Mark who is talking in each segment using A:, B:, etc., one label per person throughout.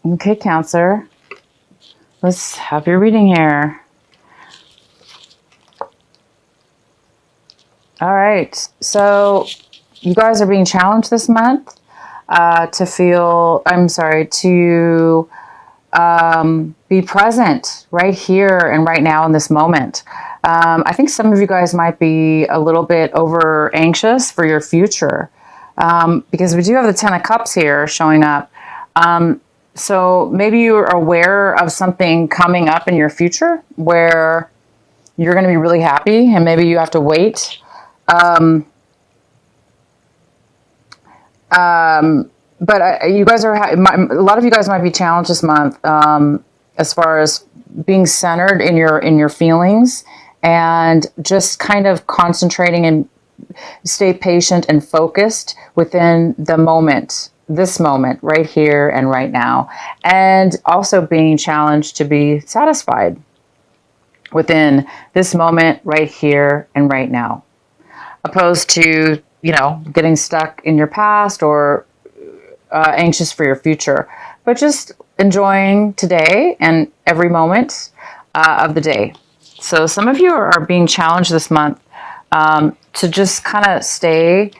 A: Okay, Cancer. Let's have your reading here. All right. So you guys are being challenged this month to be present right here and right now in this moment. I think some of you guys might be a little bit over anxious for your future because we do have the Ten of Cups here showing up. So maybe you're aware of something coming up in your future where you're going to be really happy and maybe you have to wait. But you guys are, a lot of you guys might be challenged this month as far as being centered in your feelings and just kind of concentrating and stay patient and focused within the moment, this moment right here and right now. And also being challenged to be satisfied within this moment right here and right now, opposed to, getting stuck in your past or anxious for your future, but just enjoying today and every moment of the day. So some of you are being challenged this month to just kind of stay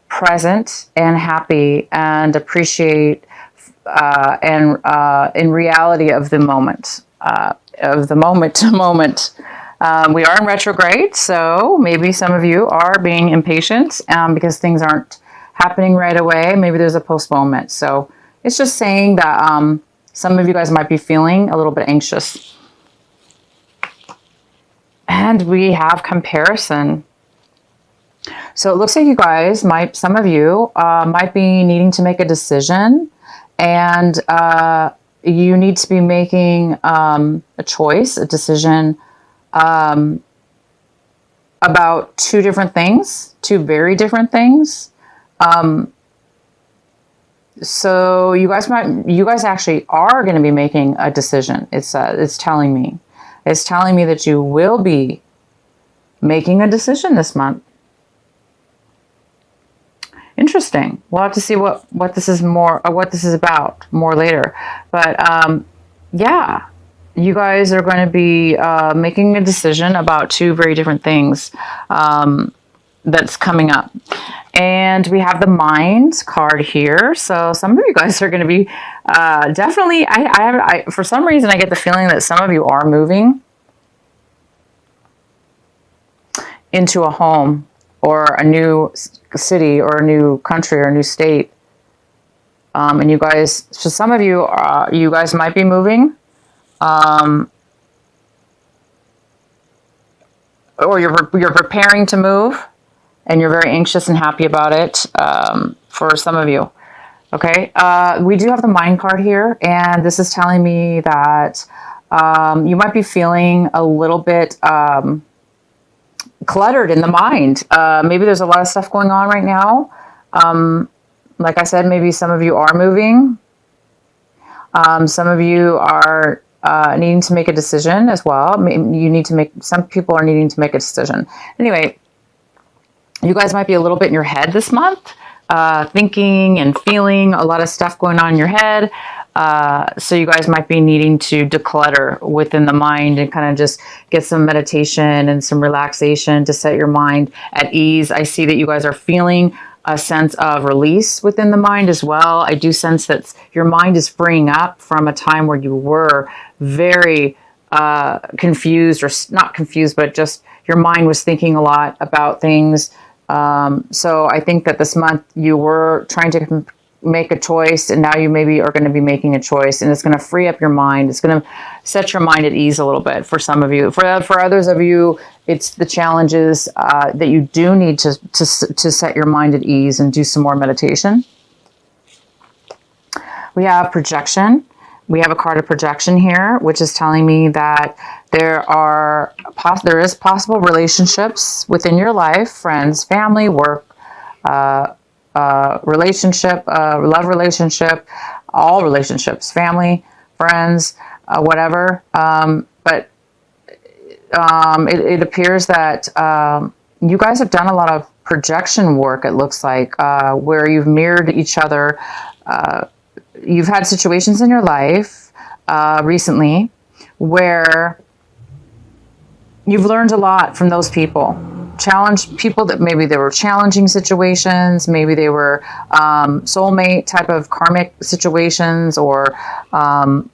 A: present and happy and appreciate and in reality of the moment, to moment. We are in retrograde, so maybe some of you are being impatient because things aren't happening right away. Maybe there's a postponement. So it's just saying that some of you guys might be feeling a little bit anxious. And we have comparison. So it looks like you guys some of you might be needing to make a decision, and you need to be making a decision about two very different things. So you guys actually are going to be making a decision. It's telling me that you will be making a decision this month. Interesting. We'll have to see what this is about more later. But yeah, you guys are going to be making a decision about two very different things that's coming up. And we have the Mind card here. So some of you guys are going to be definitely, I for some reason, I get the feeling that some of you are moving into a home or a new city or a new country or a new state. And you guys, so some of you, you guys might be moving. Or you're preparing to move. And you're very anxious and happy about it for some of you. Okay, we do have the Mind card here, and this is telling me that you might be feeling a little bit cluttered in the mind. Maybe there's a lot of stuff going on right now. Like I said, maybe some of you are moving. Some of you are needing to make a decision as well. Some people are needing to make a decision. Anyway, you guys might be a little bit in your head this month, thinking and feeling a lot of stuff going on in your head. So you guys might be needing to declutter within the mind and kind of just get some meditation and some relaxation to set your mind at ease. I see that you guys are feeling a sense of release within the mind as well. I do sense that your mind is freeing up from a time where you were very confused, or not confused, but just your mind was thinking a lot about things. So I think that this month you were trying to make a choice, and now you maybe are going to be making a choice, and it's going to free up your mind. It's going to set your mind at ease a little bit for some of you. For others of you, it's the challenges that you do need to set your mind at ease and do some more meditation. We have projection. We have a card of projection here, which is telling me that there is possible relationships within your life, friends, family, work, relationship, love relationship, all relationships, family, friends, whatever. But it appears that you guys have done a lot of projection work, it looks like, where you've mirrored each other you've had situations in your life recently where you've learned a lot from those people. Challenged people that maybe they were challenging situations, maybe they were soulmate type of karmic situations, or again,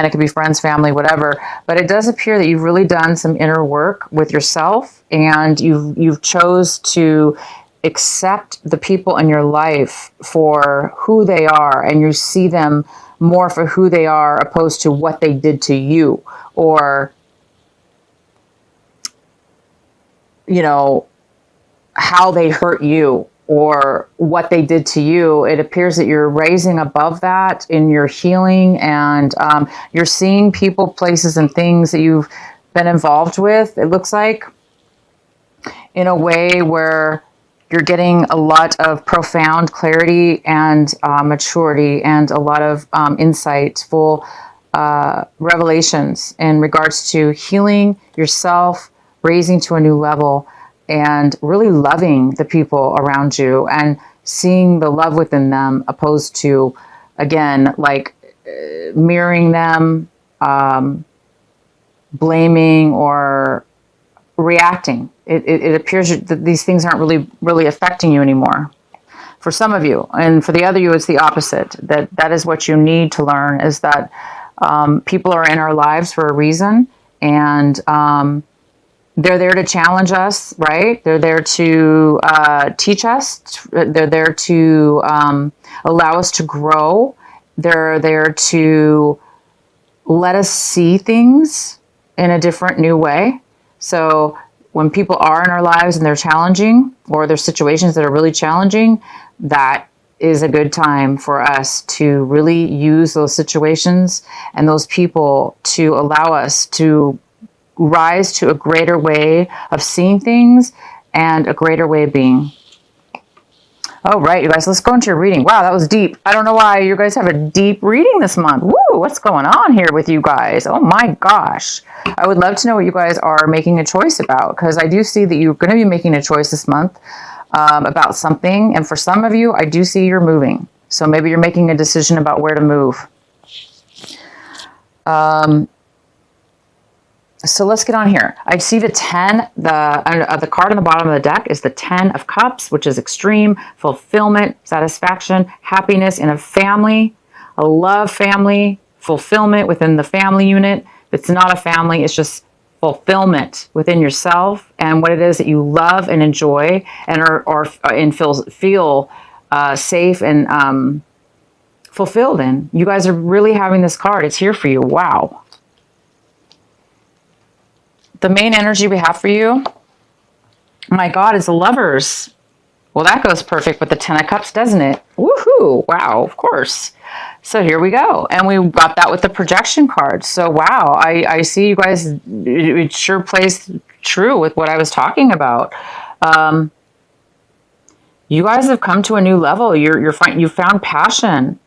A: it could be friends, family, whatever. But it does appear that you've really done some inner work with yourself, and you've chose to accept the people in your life for who they are, and you see them more for who they are opposed to what they did to you, or how they hurt you or what they did to you. It appears that you're raising above that in your healing, and you're seeing people, places, and things that you've been involved with, it looks like, in a way where you're getting a lot of profound clarity and maturity, and a lot of insightful revelations in regards to healing yourself, raising to a new level, and really loving the people around you and seeing the love within them, opposed to, again, like mirroring them, blaming, or reacting. It appears that these things aren't really affecting you anymore. For some of you, and for the other you, it's the opposite. That is what you need to learn, is that people are in our lives for a reason, and they're there to challenge us, right? They're there to teach us. They're there to allow us to grow. They're there to let us see things in a different, new way. So when people are in our lives and they're challenging, or there's situations that are really challenging, that is a good time for us to really use those situations and those people to allow us to rise to a greater way of seeing things and a greater way of being. All right, you guys, let's go into your reading. Wow, that was deep. I don't know why you guys have a deep reading this month. Woo, what's going on here with you guys? Oh my gosh. I would love to know what you guys are making a choice about, because I do see that you're going to be making a choice this month about something. And for some of you, I do see you're moving. So maybe you're making a decision about where to move. So let's get on here. I see the 10, the card on the bottom of the deck is the 10 of Cups, which is extreme fulfillment, satisfaction, happiness in a family, a love family, fulfillment within the family unit. If it's not a family, it's just fulfillment within yourself and what it is that you love and enjoy, and feel safe and fulfilled in. You guys are really having this card. It's here for you. Wow. The main energy we have for you, my God, is the Lovers. Well, that goes perfect with the 10 of Cups, doesn't it? Woohoo! Wow, of course. So here we go. And we got that with the projection card. So wow, I see you guys, it sure plays true with what I was talking about. You guys have come to a new level. You found passion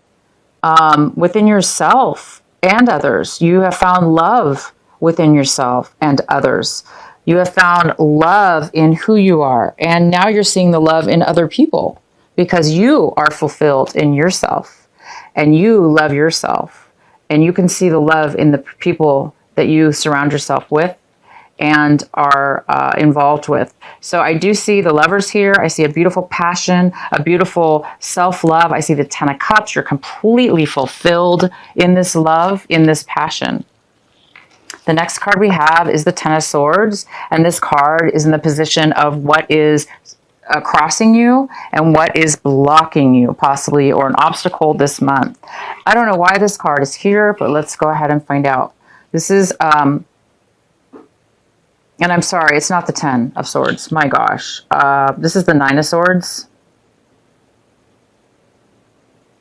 A: within yourself and others. You have found love within yourself and others. You have found love in who you are. And now you're seeing the love in other people because you are fulfilled in yourself and you love yourself. And you can see the love in the people that you surround yourself with and are involved with. So I do see the Lovers here. I see a beautiful passion, a beautiful self-love. I see the 10 of Cups. You're completely fulfilled in this love, in this passion. The next card we have is the 10 of Swords, and this card is in the position of what is crossing you and what is blocking you, possibly, or an obstacle this month. I don't know why this card is here, but let's go ahead and find out. This is, and I'm sorry, it's not the 10 of Swords. My gosh. This is the 9 of Swords.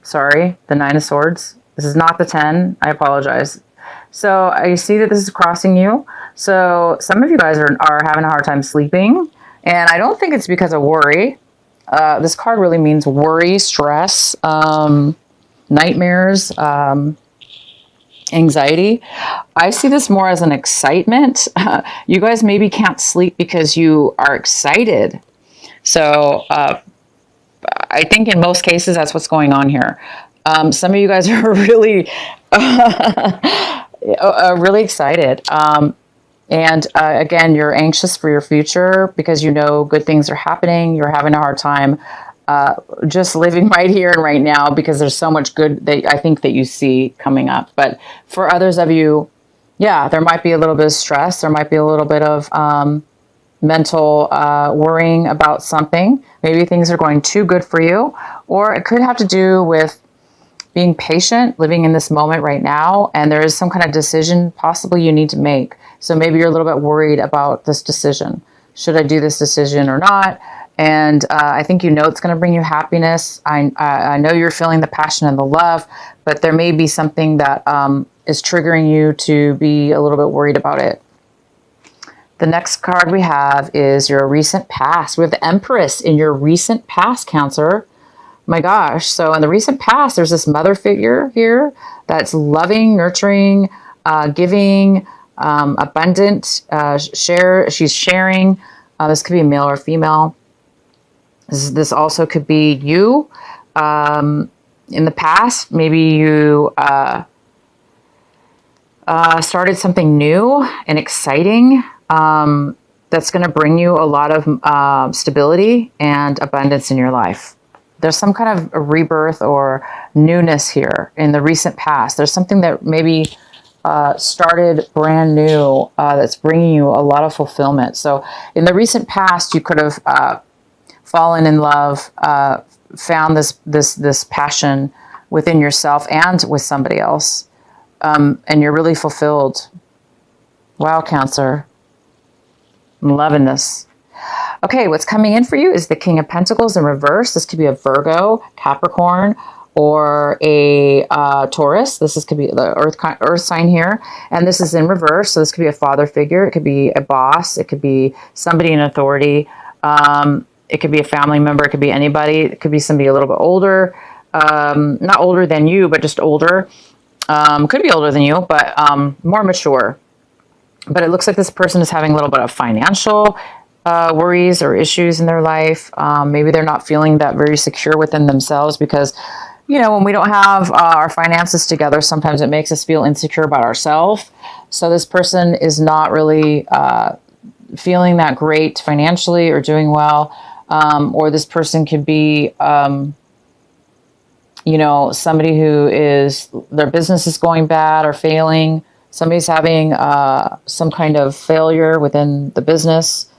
A: Sorry, the 9 of Swords. This is not the 10. I apologize. So I see that this is crossing you. So some of you guys are having a hard time sleeping. And I don't think it's because of worry. This card really means worry, stress, nightmares, anxiety. I see this more as an excitement. You guys maybe can't sleep because you are excited. So I think in most cases, that's what's going on here. Some of you guys are really, really excited. Again, you're anxious for your future because you know good things are happening. You're having a hard time just living right here and right now because there's so much good that I think that you see coming up. But for others of you, yeah, there might be a little bit of stress. There might be a little bit of mental worrying about something. Maybe things are going too good for you, or it could have to do with being patient, living in this moment right now, and there is some kind of decision possibly you need to make. So maybe you're a little bit worried about this decision. Should I do this decision or not? And I think you know it's going to bring you happiness. I know you're feeling the passion and the love, but there may be something that is triggering you to be a little bit worried about it. The next card we have is your recent past. We have the Empress in your recent past, Cancer. My gosh. So in the recent past, there's this mother figure here that's loving, nurturing, giving, abundant, she's sharing. This could be male or female. This also could be you. In the past, maybe you started something new and exciting that's going to bring you a lot of stability and abundance in your life. There's some kind of a rebirth or newness here in the recent past. There's something that maybe started brand new that's bringing you a lot of fulfillment. So in the recent past, you could have fallen in love, found this passion within yourself and with somebody else, and you're really fulfilled. Wow, Cancer. I'm loving this. Okay, what's coming in for you is the King of Pentacles in reverse. This could be a Virgo, Capricorn, or a Taurus. Could be the earth sign here. And this is in reverse. So this could be a father figure. It could be a boss. It could be somebody in authority. It could be a family member. It could be anybody. It could be somebody a little bit older. Not older than you, but just older. Could be older than you, but more mature. But it looks like this person is having a little bit of financial worries or issues in their life. Maybe they're not feeling that very secure within themselves because, you know, when we don't have our finances together, sometimes it makes us feel insecure about ourselves. So this person is not really feeling that great financially or doing well. Or this person could be, you know, somebody who is, their business is going bad or failing. Somebody's having some kind of failure within the business,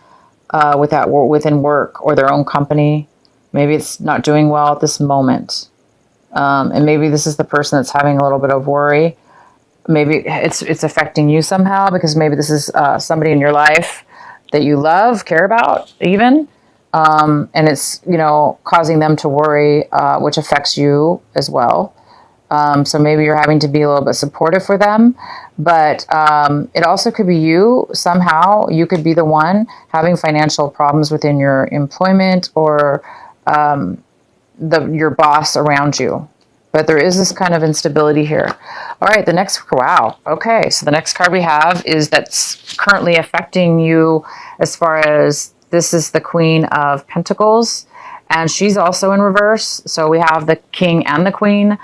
A: within work or their own company. Maybe it's not doing well at this moment. And maybe this is the person that's having a little bit of worry. Maybe it's affecting you somehow because maybe this is somebody in your life that you love, care about even. And it's, you know, causing them to worry, which affects you as well. So maybe you're having to be a little bit supportive for them, but it also could be you somehow. You could be the one having financial problems within your employment or your boss around you. But there is this kind of instability here. All right, wow. Okay, so the next card we have is that's currently affecting you as far as this is the Queen of Pentacles, and she's also in reverse. So we have the King and the Queen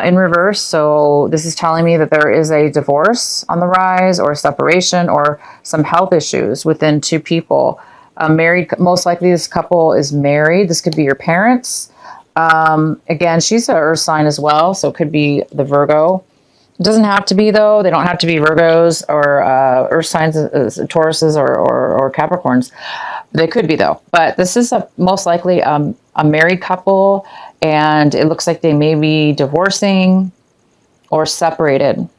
A: in reverse. So this is telling me that there is a divorce on the rise or separation or some health issues within two people. Married, most likely this couple is married. This could be your parents. Again, she's an earth sign as well. So it could be the Virgo. It doesn't have to be though. They don't have to be Virgos or earth signs, Tauruses or Capricorns. They could be though. But this is most likely a married couple. And it looks like they may be divorcing or separated.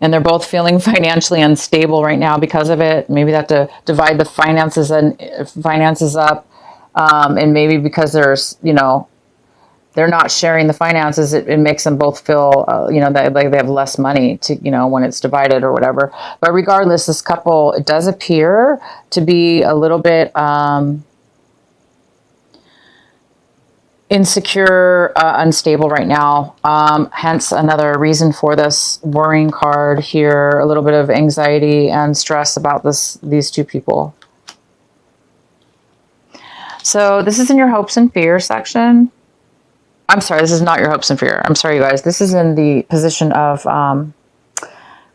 A: And they're both feeling financially unstable right now because of it. Maybe they have to divide the finances up. And maybe because there's, you know, they're not sharing the finances, it makes them both feel, you know, that like they have less money to, you know, when it's divided or whatever. But regardless, this couple, it does appear to be a little bit insecure, unstable right now. Hence another reason for this worrying card here, a little bit of anxiety and stress about these two people. So this is in your hopes and fears section. I'm sorry, this is not your hopes and fear. I'm sorry, you guys. This is in the position of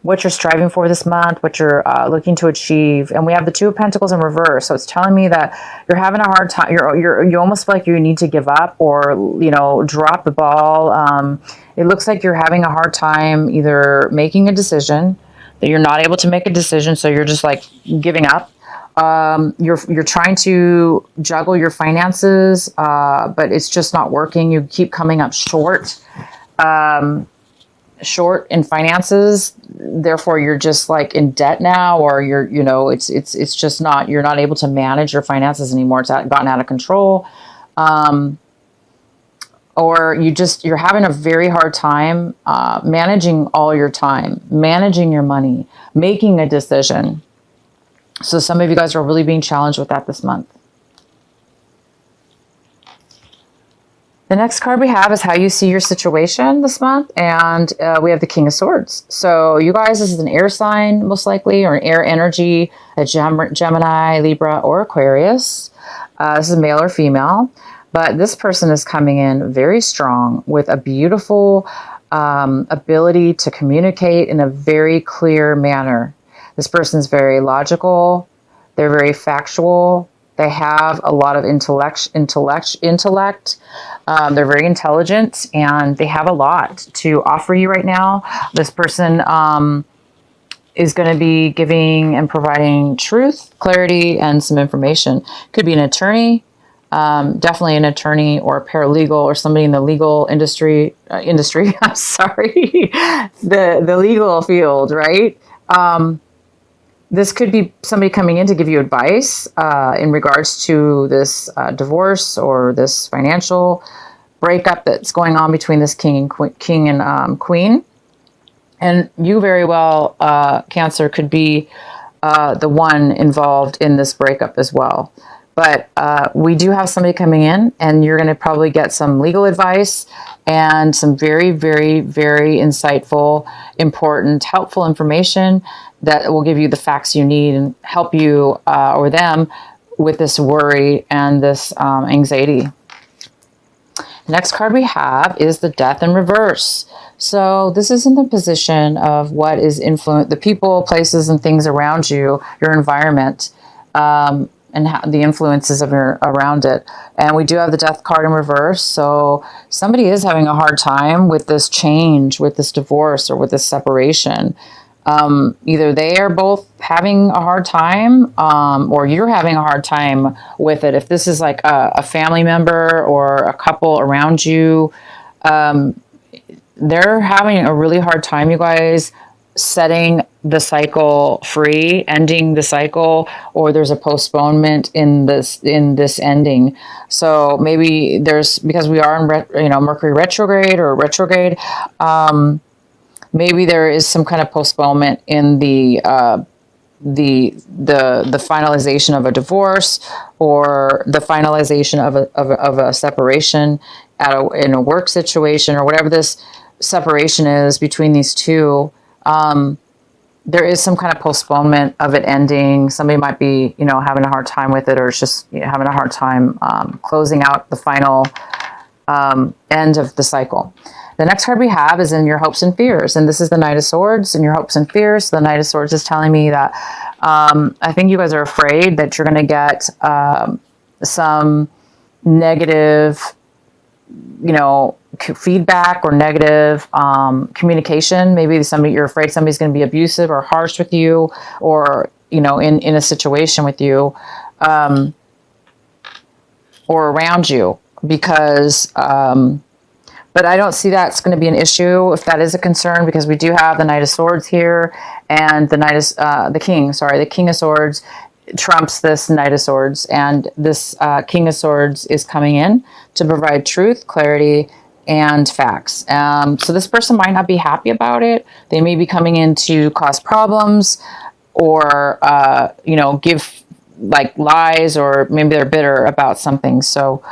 A: what you're striving for this month, what you're looking to achieve. And we have the Two of Pentacles in reverse. So it's telling me that you're having a hard time. You almost feel like you need to give up or, you know, drop the ball. It looks like you're having a hard time either making a decision, that you're not able to make a decision. So you're just like giving up. You're trying to juggle your finances, but it's just not working. You keep coming up short. Short in finances, therefore you're just like in debt now, or you know, it's just not, you're not able to manage your finances anymore. It's gotten out of control. Or you're having a very hard time managing all your time, managing your money, making a decision. So some of you guys are really being challenged with that this month. The next card we have is how you see your situation this month. And we have the King of Swords. So you guys, this is an air sign, most likely, or an air energy, a Gemini, Libra, or Aquarius. This is male or female. But this person is coming in very strong with a beautiful ability to communicate in a very clear manner. This person's very logical. They're very factual. They have a lot of intellect. They're very intelligent, and they have a lot to offer you right now. This person is going to be giving and providing truth, clarity, and some information. Could be an attorney, definitely an attorney or a paralegal or somebody in the legal industry. I'm sorry, the legal field, right? This could be somebody coming in to give you advice in regards to this divorce or this financial breakup that's going on between this king and queen. And you very well, Cancer, could be the one involved in this breakup as well. But we do have somebody coming in, and you're going to probably get some legal advice and some very, very, very insightful, important, helpful information that will give you the facts you need and help you or them with this worry and this anxiety. Next card we have is the Death in reverse. So this is in the position of what is the people, places, and things around you, your environment, and how the influences of around it. And we do have the Death card in reverse. So somebody is having a hard time with this change, with this divorce, or with this separation. Either they are both having a hard time, or you're having a hard time with it. If this is like a family member or a couple around you, they're having a really hard time, you guys, setting the cycle free, ending the cycle, or there's a postponement in this ending. So maybe because we are in Mercury retrograde or retrograde, maybe there is some kind of postponement in the finalization of a divorce, or the finalization of a separation in a work situation, or whatever this separation is between these two. There is some kind of postponement of it ending. Somebody might be, having a hard time with it, or it's just having a hard time closing out the final end of the cycle. The next card we have is in your hopes and fears, and this is the Knight of Swords in your hopes and fears. So the Knight of Swords is telling me that I think you guys are afraid that you're going to get some negative, feedback or negative communication. Maybe you're afraid somebody's going to be abusive or harsh with you, or in a situation with you, or around you, because but I don't see that's going to be an issue if that is a concern, because we do have the Knight of Swords here, and the King of Swords trumps this Knight of Swords, and this King of Swords is coming in to provide truth, clarity, and facts. So this person might not be happy about it. They may be coming in to cause problems, or give like lies, or maybe they're bitter about something. So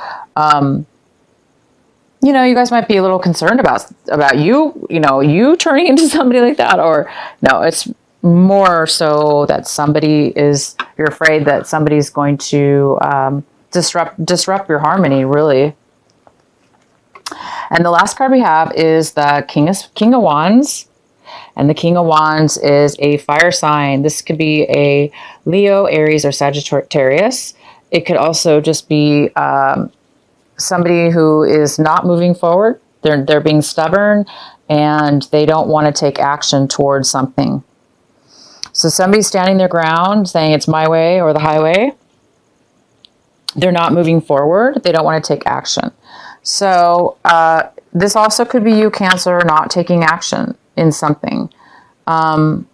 A: you guys might be a little concerned about you turning into somebody like that, or no, it's more so that you're afraid that somebody's going to disrupt your harmony, really. And the last card we have is the King of Wands. And the King of Wands is a fire sign. This could be a Leo, Aries, or Sagittarius. It could also just be somebody who is not moving forward. They're being stubborn and they don't want to take action towards something. So somebody's standing their ground saying it's my way or the highway. They're not moving forward. They don't want to take action. So this also could be you, Cancer, not taking action in something. But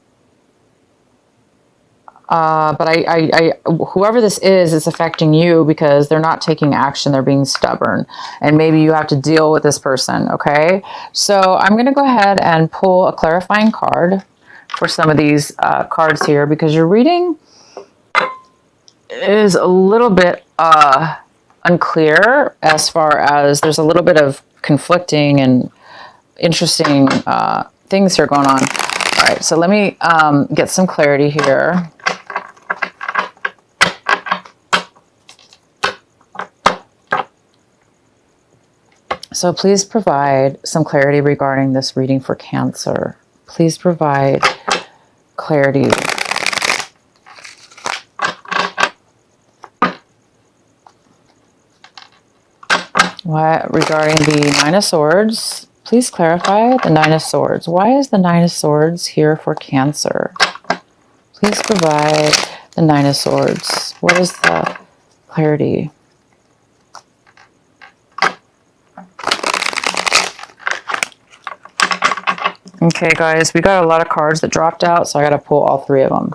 A: whoever this is, it's affecting you because they're not taking action. They're being stubborn. And maybe you have to deal with this person, okay? So I'm going to go ahead and pull a clarifying card for some of these cards here because your reading is a little bit unclear as far as there's a little bit of conflicting and interesting things here going on. All right, so let me get some clarity here. So please provide some clarity regarding this reading for Cancer. Please provide clarity. What regarding the Nine of Swords? Please clarify the Nine of Swords. Why is the Nine of Swords here for Cancer? Please provide the Nine of Swords. What is the clarity? Okay, guys, we got a lot of cards that dropped out, so I got to pull all three of them.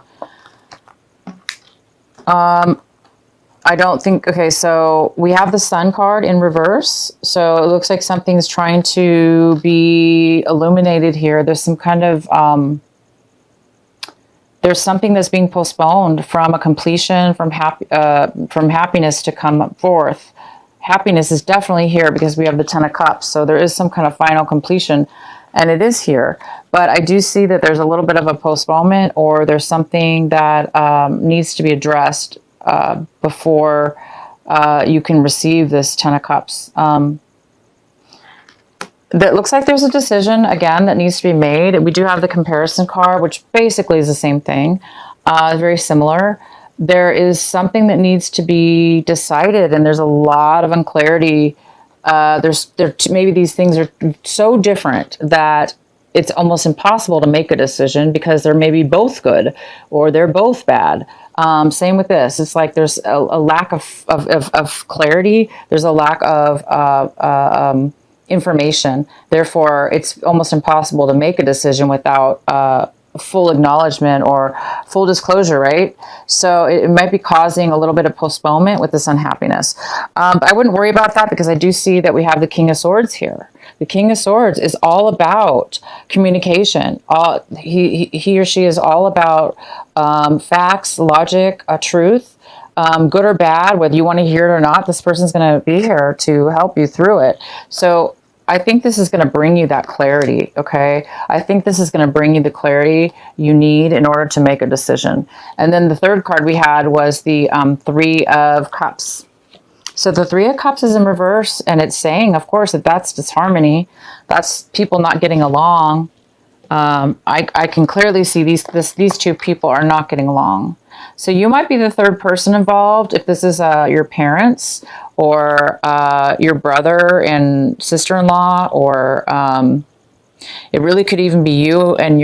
A: I don't think, okay, so we have the Sun card in reverse. So it looks like something's trying to be illuminated here. There's some kind of, there's something that's being postponed from a completion, from happiness to come forth. Happiness is definitely here because we have the Ten of Cups. So there is some kind of final completion. And it is here, but I do see that there's a little bit of a postponement or there's something that needs to be addressed before you can receive this Ten of Cups. That looks like there's a decision, again, that needs to be made. We do have the comparison card, which basically is the same thing, very similar. There is something that needs to be decided, and there's a lot of unclarity. Maybe these things are so different that it's almost impossible to make a decision because they're maybe both good or they're both bad. Same with this. It's like there's a lack of clarity. There's a lack of information. Therefore, it's almost impossible to make a decision without full acknowledgement or full disclosure, right? So it might be causing a little bit of postponement with this unhappiness. But I wouldn't worry about that because I do see that we have the King of Swords here. The King of Swords is all about communication. He or she is all about facts, logic, truth, good or bad, whether you want to hear it or not. This person's going to be here to help you through it. So I think this is going to bring you that clarity, okay? I think this is going to bring you the clarity you need in order to make a decision. And then the third card we had was the Three of Cups. So the Three of Cups is in reverse, and it's saying, of course, that that's disharmony. That's people not getting along. I can clearly see these two people are not getting along. So you might be the third person involved if this is your parents or your brother and sister-in-law, or it really could even be you and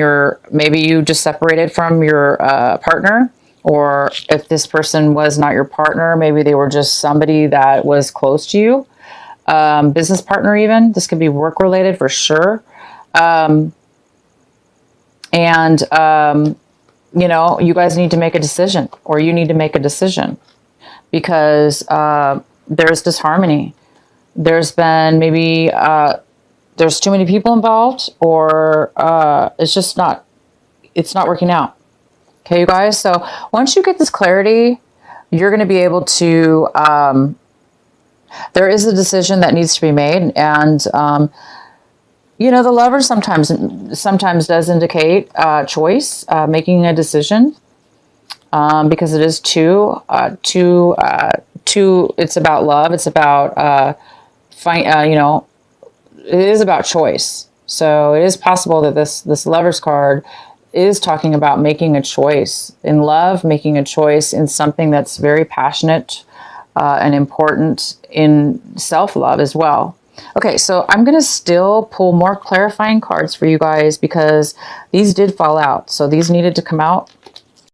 A: maybe you just separated from your partner, or if this person was not your partner, maybe they were just somebody that was close to you, business partner even. This could be work-related for sure. You know, you guys need to make a decision, or you need to make a decision because there's disharmony. There's been maybe there's too many people involved, or it's just not working out. Okay, you guys. So once you get this clarity, you're going to be able to. There is a decision that needs to be made, and you know, the Lover sometimes does indicate choice, making a decision, because it is two. It's about love. It's about you know, it is about choice. So it is possible that this Lover's card is talking about making a choice in love, making a choice in something that's very passionate and important in self-love as well. Okay, so I'm going to still pull more clarifying cards for you guys because these did fall out. So these needed to come out.